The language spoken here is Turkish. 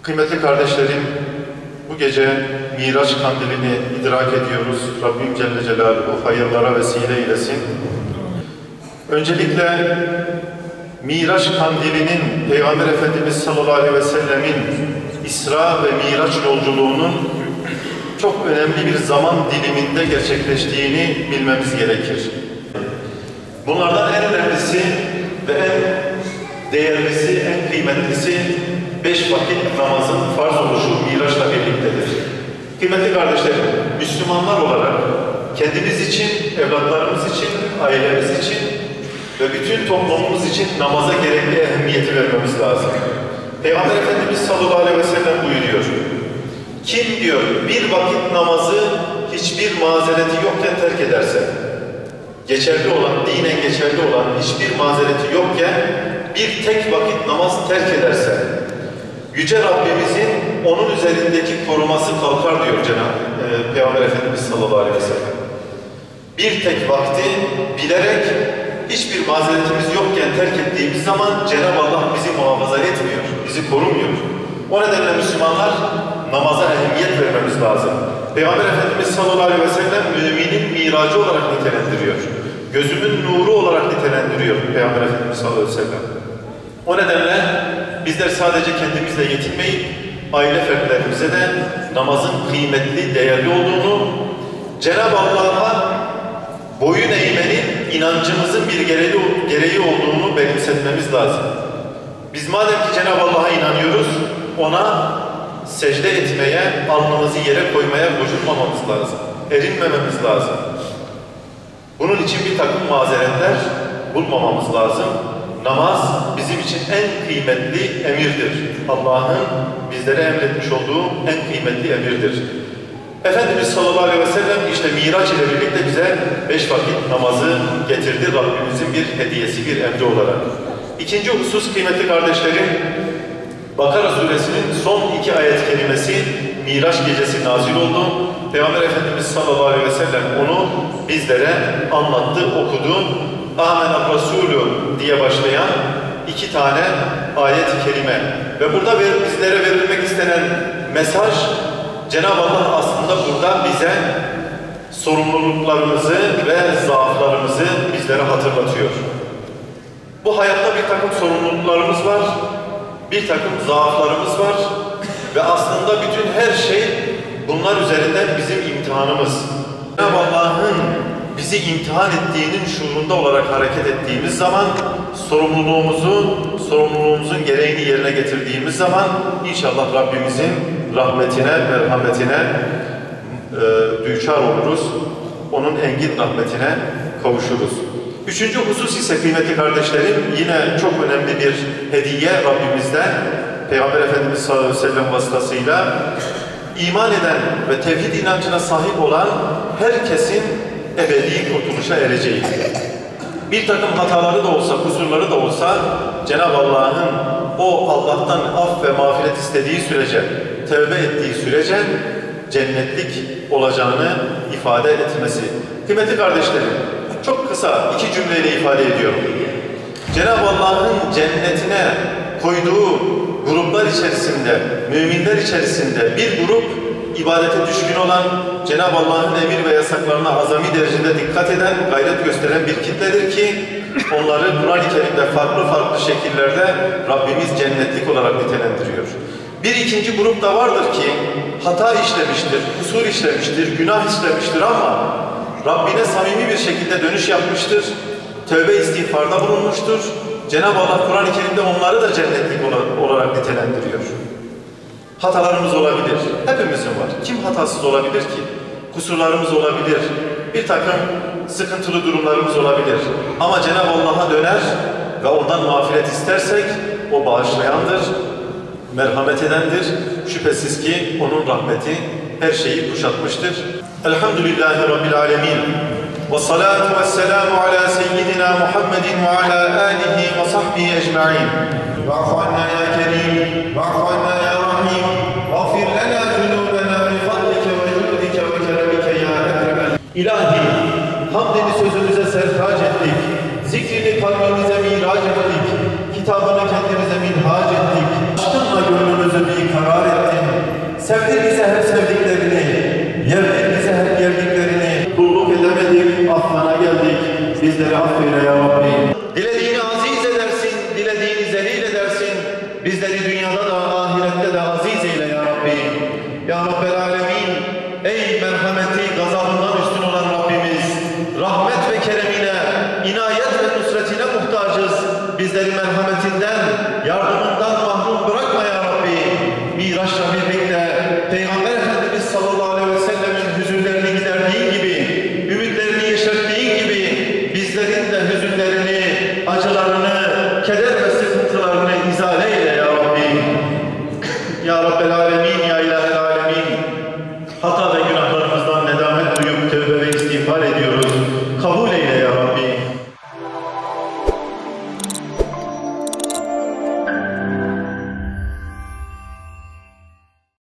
Kıymetli kardeşlerim, bu gece Miraç kandilini idrak ediyoruz. Rabbim Celle Celaluhu hayırlara vesile eylesin. Öncelikle Miraç kandilinin Peygamber Efendimiz sallallahu aleyhi ve sellemin İsra ve Miraç yolculuğunun çok önemli bir zaman diliminde gerçekleştiğini bilmemiz gerekir. Bunlardan en önemlisi ve en değerlisi, en kıymetlisi 5 vakit namazın farz oluşu Miraç'la birliktedir. Kıymetli kardeşlerim, Müslümanlar olarak kendimiz için, evlatlarımız için, ailemiz için ve bütün toplumumuz için namaza gerekli ehemmiyeti vermemiz lazım. Peygamber Efendimiz sallallahu aleyhi ve sellem buyuruyor. Kim diyor bir vakit namazı hiçbir mazereti yokken terk ederse, geçerli olan, dinen geçerli olan hiçbir mazereti yokken bir tek vakit namaz terk ederse, Yüce Rabbimizin onun üzerindeki koruması kalkar diyor Peygamber Efendimiz sallallahu aleyhi ve sellem. Bir tek vakti bilerek hiçbir mazeretimiz yokken terk ettiğimiz zaman Cenab-ı Allah bizi muhafaza etmiyor, bizi korumuyor. O nedenle Müslümanlar namaza ehemmiyet vermemiz lazım. Peygamber Efendimiz sallallahu aleyhi ve sellem müminin miracı olarak nitelendiriyor. Gözümün nuru olarak nitelendiriyor Peygamber Efendimiz sallallahu aleyhi ve sellem. O nedenle bizler sadece kendimizle yetinmeyip aile fertlerimize de namazın kıymetli, değerli olduğunu, Cenab-ı Allah'a boyun eğmenin inancımızın bir gereği olduğunu benimsetmemiz lazım. Biz madem ki Cenab-ı Allah'a inanıyoruz, ona secde etmeye, alnımızı yere koymaya gocunmamamız lazım. Erinmememiz lazım. Bunun için bir takım mazeretler bulmamamız lazım. Namaz bizim için en kıymetli emirdir. Allah'ın bizlere emretmiş olduğu en kıymetli emirdir. Efendimiz sallallahu aleyhi ve sellem işte Miraç ile birlikte bize 5 vakit namazı getirdi. Rabbimizin bir hediyesi, bir emri olarak. İkinci husus kıymetli kardeşlerim, Bakara suresinin son 2 ayet kelimesi Miraç gecesi nazil oldu. Peygamber Efendimiz sallallahu aleyhi ve sellem onu bizlere anlattı, okudu. Âmenâ Rasûlü diye başlayan 2 tane ayet-i kerime. Ve burada bizlere verilmek istenen mesaj, Cenab-ı Allah aslında burada bize sorumluluklarımızı ve zaaflarımızı bizlere hatırlatıyor. Bu hayatta bir takım sorumluluklarımız var, bir takım zaaflarımız var ve aslında bütün her şey bunlar üzerinden bizim imtihanımız. Cenab-ı Allah'ın bizi imtihan ettiğinin şuurunda olarak hareket ettiğimiz zaman, sorumluluğumuzun gereğini yerine getirdiğimiz zaman inşallah Rabbimizin rahmetine, merhametine düçar oluruz. Onun engin rahmetine kavuşuruz. Üçüncü husus ise kıymetli kardeşlerim, yine çok önemli bir hediye Rabbimizden, Peygamber Efendimiz sallallahu aleyhi ve sellem vasıtasıyla iman eden ve tevhid inancına sahip olan herkesin ebedi kurtuluşa ereceği. Bir takım hataları da olsa, kusurları da olsa Cenab-ı Allah'ın o Allah'tan af ve mağfiret istediği sürece, tevbe ettiği sürece cennetlik olacağını ifade etmesi. Kıymetli kardeşlerim, çok kısa 2 cümleyle ifade ediyorum. Cenab-ı Allah'ın cennetine koyduğu gruplar içerisinde, müminler içerisinde bir grup ibadete düşkün olan, Cenab-ı Allah'ın emir ve yasaklarına azami derecede dikkat eden, gayret gösteren bir kitledir ki onları Kur'an-ı Kerim'de farklı şekillerde Rabbimiz cennetlik olarak nitelendiriyor. Bir ikinci grup da vardır ki hata işlemiştir, kusur işlemiştir, günah işlemiştir ama Rabbine samimi bir şekilde dönüş yapmıştır, tövbe istiğfarda bulunmuştur. Cenab-ı Allah Kur'an-ı Kerim'de onları da cennetlik olarak nitelendiriyor. Hatalarımız olabilir. Hepimizin var. Kim hatasız olabilir ki? Kusurlarımız olabilir. Bir takım sıkıntılı durumlarımız olabilir. Ama Cenab-ı Allah'a döner ve ondan mağfiret istersek o bağışlayandır, merhamet edendir. Şüphesiz ki onun rahmeti her şeyi kuşatmıştır. Elhamdülillahi Rabbil alemin. وَالصَّلَاةُ وَالسَّلَامُ عَلَى سَيِّدِنَا مُحَمَّدٍ وَعَلَى آلِهِ وَصَحْبِهِ أَجْمَعِينَ وَاعْفُ عَنَّا يَا كَرِيمُ وَاعْفُ عَنَّا يَا رَحِيمُ وَاغْفِرْ لَنَا ذُنُوبَنَا بِفَضْلِكَ وَجُودِكَ وَكَرَمِكَ يَا أَكْرَمَ İlahi, hamdini sözümüze sertaç ettik, zikrini kalbimize miraç ettik, kitabını kendimize minhac ettik, aşkınla gönlümüzü bir karar ettin, sevdir bize hep sevdiklerini, yerdir bize hep yerdiklerini, kulluk edemedik, affına geldik, bizleri affeyle ya Rabbi. Dilediğini aziz edersin, dilediğini zelil edersin, bizleri dünyada da ahirette de aziz eyle ya Rabbi. Ya Rabbel Alemin, ey merhameti gazabından üstün olan Rabbimiz, rahmet ve keremine, inayet ve nusretine muhtacız. Bizleri merhametinden, yardımından mahrum bırakma ya Rabbi. Miraç'la birlikte Peygamber Efendimiz sallallahu aleyhi ve sellemin hüzünlerini giderdiğin gibi, ümitlerini yeşerttiğin gibi bizlerin de hüzünlerini, acılarını, keder ve sıkıntılarını izale eyle ya Rabbi. Ya Rabbel Alemin, ya İlahel Alemin, hata ve günahlarımızdan nedamet duyup tövbe ve istiğfar ediyoruz.